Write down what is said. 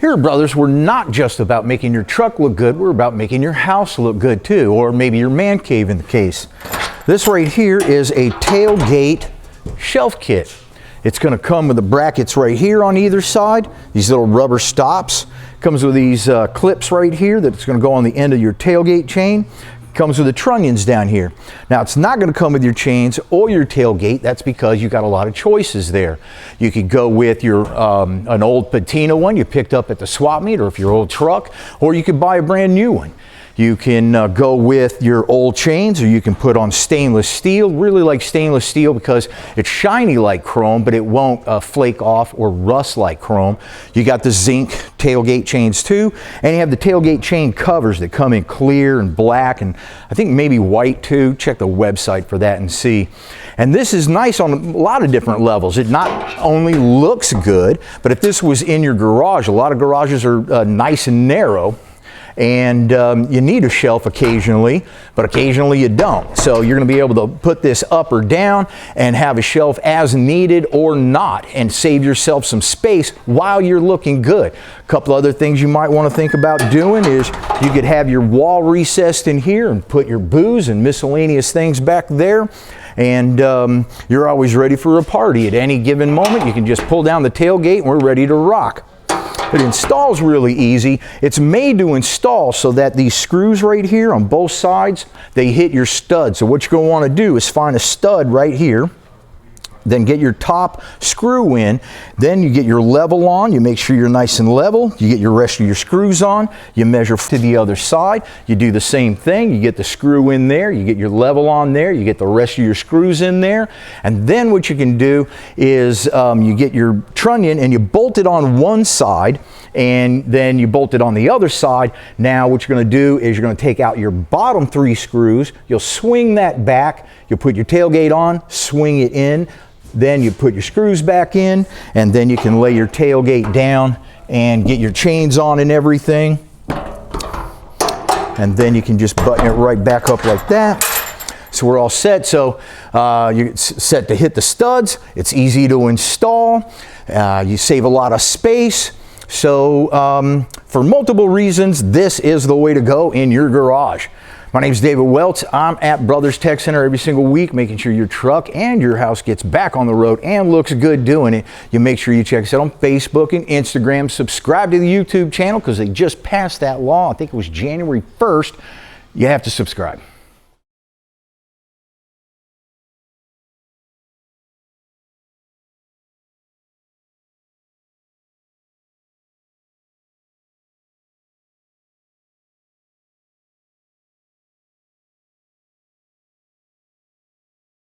Here at Brothers, we're not just about making your truck look good, we're about making your house look good too, or maybe your man cave in the case. This right here is a tailgate shelf kit. It's going to come with the brackets right here on either side, these little rubber stops. Comes with these clips right here that's going to go on the end of your tailgate chain. Comes with the trunnions down here. Now it's not going to come with your chains or your tailgate. That's because you got a lot of choices there. You could go with your an old patina one you picked up at the swap meet, or if your old truck, or you could buy a brand new one. You can go with your old chains, or you can put on stainless steel. Really like stainless steel because it's shiny like chrome, but it won't flake off or rust like chrome. You got the zinc tailgate chains too, and you have the tailgate chain covers that come in clear and black, and I think maybe white too. Check the website for that and see. And this is nice on a lot of different levels. It not only looks good, but if this was in your garage, a lot of garages are nice and narrow, and you need a shelf occasionally, but occasionally you don't. So you're going to be able to put this up or down and have a shelf as needed or not, and save yourself some space while you're looking good. A couple other things you might want to think about doing is you could have your wall recessed in here and put your booze and miscellaneous things back there. And you're always ready for a party at any given moment. You can just pull down the tailgate and we're ready to rock. It installs really easy. It's made to install so that these screws right here on both sides, they hit your stud. So what you're going to want to do is find a stud right here, then get your top screw in, then you get your level on, you make sure you're nice and level, you get your rest of your screws on, you measure to the other side, you do the same thing, you get the screw in there, you get your level on there, you get the rest of your screws in there, and then what you can do is you get your trunnion and you bolt it on one side, and then you bolt it on the other side. Now what you're going to do is you're going to take out your bottom 3 screws, you'll swing that back, you'll put your tailgate on, swing it in, then you put your screws back in, and then you can lay your tailgate down and get your chains on and everything. And then you can just button it right back up like that. So we're all set. So you're set to hit the studs. It's easy to install. You save a lot of space. So for multiple reasons, this is the way to go in your garage. My name is David Welch. I'm at Brothers Tech Center every single week, making sure your truck and your house gets back on the road and looks good doing it. You make sure you check us out on Facebook and Instagram. Subscribe to the YouTube channel because they just passed that law. I think it was January 1st. You have to subscribe.